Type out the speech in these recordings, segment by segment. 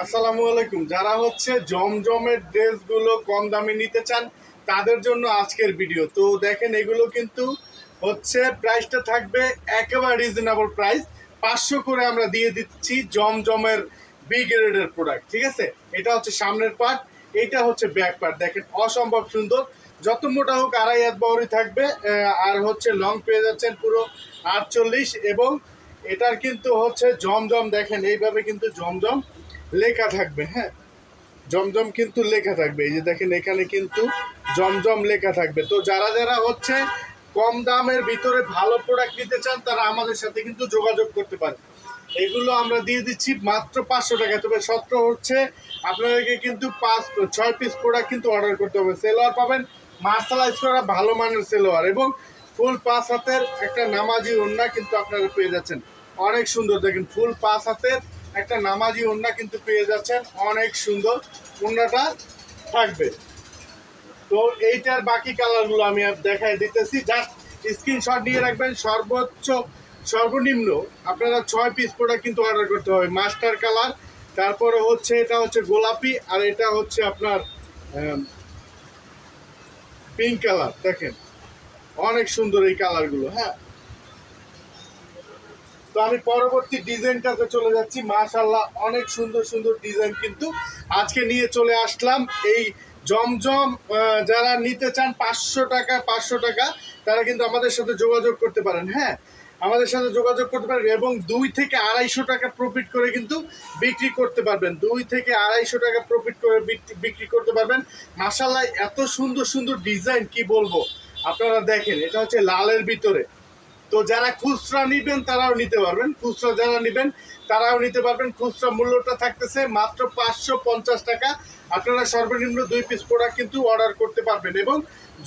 আসসালামু আলাইকুম। যারা হচ্ছে জমজমের ড্রেসগুলো কম দামে নিতে চান তাদের জন্য আজকের ভিডিও। তো দেখেন এগুলো কিন্তু হচ্ছে প্রাইসটা থাকবে একেবারে রিজনেবল প্রাইস। 500 করে আমরা দিয়ে দিচ্ছি জমজমের বি গ্রেডের প্রোডাক্ট, ঠিক আছে? এটা হচ্ছে সামনের পার্ট, এটা হচ্ছে ব্যাক পার্ট। দেখেন অসম্ভব সুন্দর, যত মোটা হোক 2.5 হাত বহরই থাকবে। আর হচ্ছে লং পেয়ে যাচ্ছেন পুরো 48, এবং এটার কিন্তু হচ্ছে জমজম দেখেন এইভাবে কিন্তু জমজম লেখা থাকবে। হ্যাঁ, জমজম কিন্তু লেখা থাকবে, এই যে দেখেন এখানে কিন্তু জমজম লেখা থাকবে। তো যারা যারা হচ্ছে কম দামের ভিতরে ভালো প্রোডাক্ট নিতে চান তারা আমাদের সাথে কিন্তু যোগাযোগ করতে পারে। এগুলো আমরা দিয়ে দিচ্ছি মাত্র 500 টাকা। তবে সত্য হচ্ছে আপনাদেরকে কিন্তু 6 পিস প্রোডাক্ট কিন্তু অর্ডার করতে হবে। সেলোয়ার পাবেন মার্শালাইজ করা ভালো মানের সেলোয়ার, এবং ফুল 5 হাতের একটা নামাজি ওড়না কিন্তু আপনারা পেয়ে যাচ্ছেন। অনেক সুন্দর, দেখেন ফুল 5 হাতের একটা নামাজি ওড়না কিন্তু পেয়ে যাচ্ছেন, অনেক সুন্দর ওড়নাটা থাকবে। তো এইটার বাকি কালারগুলো আমি দেখাই দিতেছি, জাস্ট স্ক্রিনশট নিয়ে রাখবেন। সর্বনিম্ন আপনারা 6 পিস প্রোডাক্ট কিন্তু অর্ডার করতে হবে। মাস্টার কালার, তারপরে হচ্ছে এটা হচ্ছে গোলাপি, আর এটা হচ্ছে আপনার পিঙ্ক কালার। দেখেন অনেক সুন্দর এই কালারগুলো। হ্যাঁ, তো আমি পরবর্তী ডিজাইনটাতে চলে যাচ্ছি। মাশাআল্লাহ অনেক সুন্দর সুন্দর ডিজাইন কিন্তু আজকে নিয়ে চলে আসলাম। এই জমজম যারা নিতে চান 500 টাকা তারা কিন্তু আমাদের সাথে যোগাযোগ করতে পারেন। হ্যাঁ, আমাদের সাথে যোগাযোগ করতে পারেন, এবং 2 থেকে 250 টাকা প্রফিট করে কিন্তু বিক্রি করতে পারবেন। 2 থেকে 250 টাকা প্রফিট করে বিক্রি করতে পারবেন। মাশাআল্লাহ এত সুন্দর সুন্দর ডিজাইন কি বলবো। আপনারা দেখেন এটা হচ্ছে লালের ভিতরে। তো যারা খুচরা নিবেন তারাও নিতে পারবেন, খুচরা যারা নিবেন তারাও নিতে পারবেন। খুচরা মূল্যটা থাকতেছে মাত্র 550 টাকা। আপনারা সর্বনিম্ন 2 পিস প্রোডাক্ট কিন্তু অর্ডার করতে পারবেন, এবং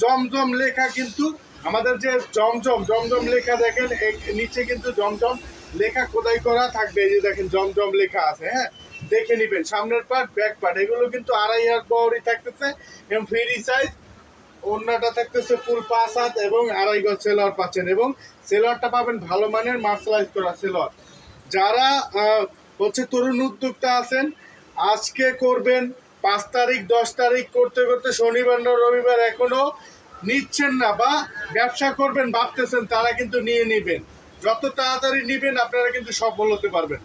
জমজম লেখা কিন্তু আমাদের যে জমজম লেখা দেখেন নিচে কিন্তু জমজম লেখা খোদাই করা থাকবে। এই যে দেখেন জমজম লেখা আছে। হ্যাঁ, দেখে নিবেন। সামনের পার্ট ব্যাক পার্ট এগুলো কিন্তু 2.5 হাত বহরই থাকতেছে, এবং ফ্রি সাইজ। ওড়নাটা থাকতেছে ফুল 5 হাত, এবং 2.5 গজ সেলোয়ার পাচ্ছেন, এবং সেলোয়ারটা পাবেন ভালো মানের মার্শালাইজ করা সেলোয়ার। যারা হচ্ছে তরুণ উদ্যোক্তা আছেন, আজকে করবেন 5 তারিখ 10 তারিখ করতে করতে শনিবার না রবিবার এখনো নিচ্ছেন না, বা ব্যবসা করবেন ভাবতেছেন, তারা কিন্তু নিয়ে নেবেন। যত তাড়াতাড়ি নেবেন আপনারা কিন্তু সফল হতে পারবেন।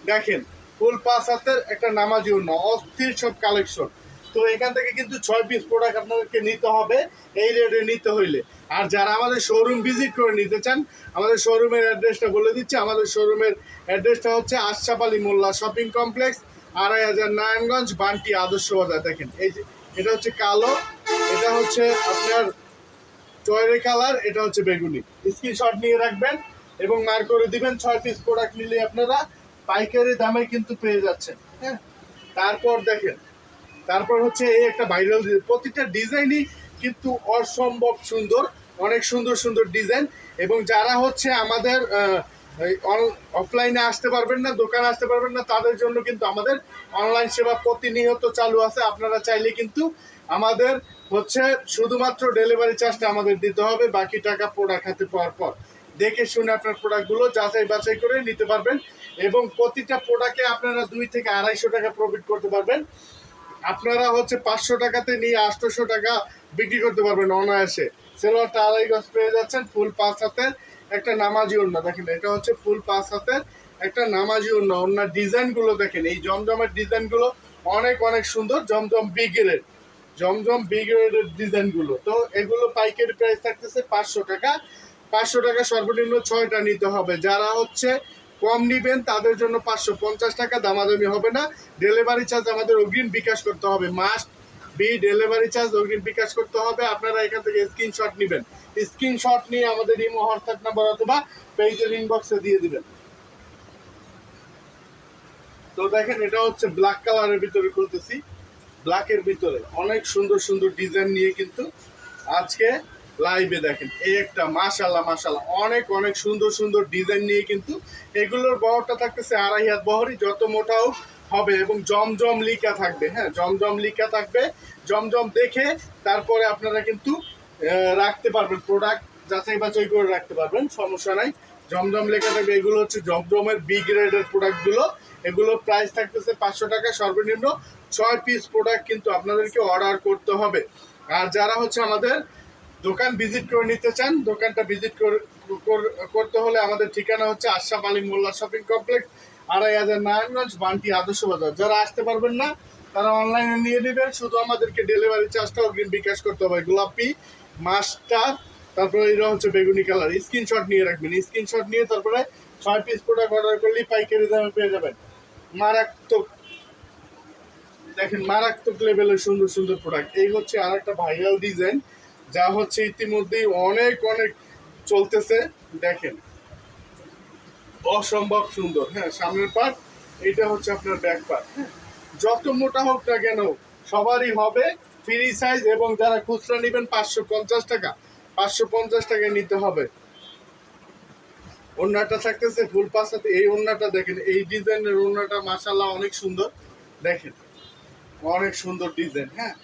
দেখেন ফুল 5 হাতের একটা নামাজি ওড়না, অস্থির সব কালেকশন। তো এখান থেকে কিন্তু 6 পিস প্রোডাক্ট আপনাদেরকে নিতে হবে এই রেটে নিতে হইলে। আর যারা আমাদের শোরুম ভিজিট করে নিতে চান, আমাদের শোরুমের অ্যাড্রেসটা বলে দিচ্ছি। আমাদের শোরুমের অ্যাড্রেসটা হচ্ছে আশরাফ আলী মোল্লা শপিং কমপ্লেক্স, 2.5 নারায়ণগঞ্জ, বান্টি আদর্শ বাজার। দেখেন এই যে এটা হচ্ছে কালো, এটা হচ্ছে আপনার চয়রে কালার, এটা হচ্ছে বেগুনি। স্ক্রিনশট নিয়ে রাখবেন এবং মার্ক করে দিবেন। 6 পিস প্রোডাক্ট নিলে আপনারা পাইকারি দামে কিন্তু পেয়ে যাচ্ছেন। হ্যাঁ, তারপর দেখেন, তারপর হচ্ছে এই একটা ভাইরাল, প্রতিটা ডিজাইনই কিন্তু অসম্ভব সুন্দর, অনেক সুন্দর সুন্দর ডিজাইন। এবং যারা হচ্ছে আমাদের অফলাইনে আসতে পারবেন না, দোকানে আসতে পারবেন না, তাদের জন্য কিন্তু আমাদের অনলাইন সেবা প্রতিনিয়ত চালু আছে। আপনারা চাইলে কিন্তু আমাদের হচ্ছে শুধুমাত্র ডেলিভারি চার্জটা আমাদের দিতে হবে, বাকি টাকা প্রোডাক্ট হাতে পাওয়ার পর দেখে শুনে আপনার প্রোডাক্টগুলো যাচাই বাছাই করে নিতে পারবেন, এবং প্রতিটা প্রোডাক্টে আপনারা 2 থেকে 250 টাকা প্রফিট করতে পারবেন। আপনারা হচ্ছে 500 টাকাতে নিয়ে 800 টাকা বিক্রি করতে পারবেন অনায়াসে। সেলোয়ারটা 2.5 গজ পেয়ে যাচ্ছেন, ফুল 5 হাতের একটা নামাজি ওড়না। দেখেন এটা হচ্ছে ফুল 5 হাতের একটা নামাজি ওড়না। ওড়নার ডিজাইনগুলো দেখেন, এই জমজমের ডিজাইনগুলো অনেক অনেক সুন্দর। জমজম বি গ্রেডের ডিজাইনগুলো। তো এগুলো পাইকারি প্রাইস থাকতেছে 500 টাকা। 500 টাকা সর্বনিম্ন 6টা নিতে হবে। যারা হচ্ছে কম নিবেন তাদের জন্য 550 টাকা, দামাদামি হবে না। ডেলিভারি চার্জ আমাদের অগ্রিম বিকাশ করতে হবে, মাস্ট বি ডেলিভারি চার্জ অগ্রিম বিকাশ করতে হবে। আপনারা এখান থেকে স্ক্রিনশট নেবেন, স্ক্রিনশট নিয়ে আমাদের ইমো হোয়াটসঅ্যাপ নাম্বার অথবা পেজের ইনবক্সে দিয়ে দিবেন। তো দেখেন এটা হচ্ছে ব্ল্যাক কালারের ভিতরে খুলতেছি। ব্ল্যাকের ভিতরে অনেক সুন্দর সুন্দর ডিজাইন নিয়ে কিন্তু আজকে লাইভে দেখেন এই একটা মাশাআল্লাহ মাশাআল্লাহ অনেক অনেক সুন্দর সুন্দর ডিজাইন নিয়ে কিন্তু এগুলোর বহরটা থাকতেছে 2.5 হাত বহরই, যত মোটাও হবে, এবং জমজম লিখা থাকবে। হ্যাঁ, জমজম লিখা থাকবে। জমজম দেখে তারপরে আপনারা কিন্তু রাখতে পারবেন, প্রোডাক্ট যাচাই বাছাই করে রাখতে পারবেন, সমস্যা নাই। জমজম লেখা থাকবে। এগুলো হচ্ছে জমজমের বি গ্রেডের প্রোডাক্টগুলো। এগুলো প্রাইস থাকতেছে 500 টাকা, সর্বনিম্ন 6 পিস প্রোডাক্ট কিন্তু আপনাদেরকে অর্ডার করতে হবে। আর যারা হচ্ছে আমাদের দোকান ভিজিট করে নিতে চান, দোকানটা ভিজিট করতে হলে আমাদের ঠিকানা হচ্ছে আশরাফ আলী মোল্লা শপিং কমপ্লেক্স, 2500 নারায়ণগঞ্জ, বান্টি আদর্শ বাজার। যারা আসতে পারবেন না তারা অনলাইনে নিয়ে নেবেন, শুধু আমাদেরকে ডেলিভারি চার্জটা অগ্রিম বিকাশ করতে হবে। গোলাপি, মাস্টার, তারপরে এরা হচ্ছে বেগুনি কালার। স্ক্রিনশট নিয়ে রাখবেন, স্ক্রিনশট নিয়ে তারপরে 6 পিস প্রোডাক্ট অর্ডার করলেই পাইকারি দামে পেয়ে যাবেন। মারাত্মক, দেখেন মারাত্মক লেভেলের সুন্দর সুন্দর প্রোডাক্ট। এই হচ্ছে আর একটা ভাইরাল ডিজাইন, যা হচ্ছে ইতিমধ্যেই অনেক অনেক চলতেছে। দেখেন অসম্ভব সুন্দর। হ্যাঁ, সামনের পার্ট, এটা হচ্ছে আপনার ব্যাক পার্ট। হ্যাঁ, যত মোটা হোক না কেন সবারই হবে ফ্রি সাইজ। এবং যারা খুচরা নেবেন 550 টাকা, 550 টাকায় নিতে হবে। ওড়নাটা থাকতেছে ফুল পাশাতে। এই ওড়নাটা দেখেন, এই ডিজাইনের ওড়নাটা মাশাআল্লাহ অনেক সুন্দর। দেখেন অনেক সুন্দর ডিজাইন। হ্যাঁ,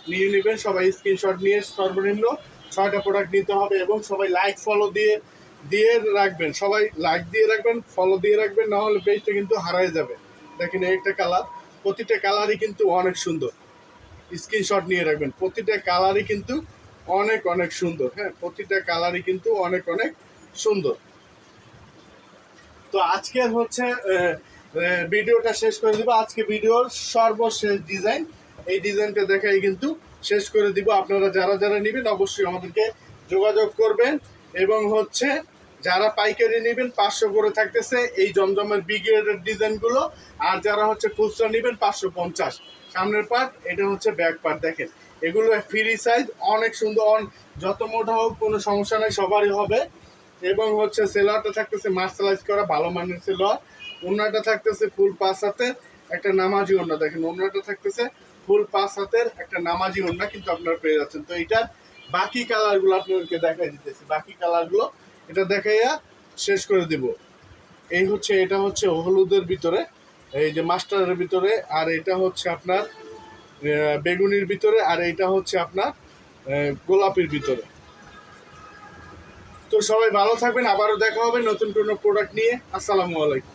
নিয়ে নেবেন সবাই, স্ক্রিনশট নিয়ে সর্বনিম্ন 6টা প্রোডাক্ট নিতে হবে। এবং সবাই লাইক ফলো দিয়ে দিয়ে রাখবেন, সবাই লাইক দিয়ে রাখবেন, ফলো দিয়ে রাখবেন, না হলে পেজটা কিন্তু হারায় যাবে। দেখেন এই একটা কালার, প্রতিটা কালারই কিন্তু অনেক সুন্দর। স্ক্রিনশট নিয়ে রাখবেন, প্রতিটা কালারই কিন্তু অনেক অনেক সুন্দর। হ্যাঁ, প্রতিটা কালারই কিন্তু অনেক অনেক সুন্দর। তো আজকের হচ্ছে ভিডিওটা শেষ করে দিব। আজকে ভিডিওর সর্বশেষ ডিজাইন, এই ডিজাইনটা দেখাই কিন্তু শেষ করে দিব। আপনারা যারা যারা নেবেন অবশ্যই আমাদেরকে যোগাযোগ করবেন। এবং হচ্ছে যারা পাইকারি নেবেন 500 করে থাকতেছে এই জমজমের বি গ্রেডের ডিজাইনগুলো। আর যারা হচ্ছে খুচরা নেবেন 550। সামনের পার্ট, এটা হচ্ছে ব্যাক পার্ট। দেখেন এগুলো ফ্রি সাইজ, অনেক সুন্দর। যত মোটা হোক কোনো সমস্যা নেই, সবারই হবে। এবং হচ্ছে সেলোয়ারটা থাকতেছে মার্শালাইজ করা ভালো মানের সেলোয়ার। ওড়নাটা থাকতেছে ফুল 5 হাতের একটা নামাজি ওড়না। দেখেন ওড়নাটা থাকতেছে ফুল 5 হাতের একটা নামাজি ওড়না কিন্তু আপনারা পেয়ে যাচ্ছেন। তো এইটার বাকি কালারগুলো আপনাদেরকে দেখাই দিতেছি, বাকি কালারগুলো এটা দেখাইয়া শেষ করে দিব। এই হচ্ছে, এটা হচ্ছে হলুদের ভিতরে, এই যে মাস্টারের ভিতরে, আর এটা হচ্ছে আপনার বেগুনির ভিতরে, আর এটা হচ্ছে আপনার গোলাপির ভিতরে। তো সবাই ভালো থাকবেন, আবারও দেখা হবে নতুন কোনো প্রোডাক্ট নিয়ে। আসসালামু আলাইকুম।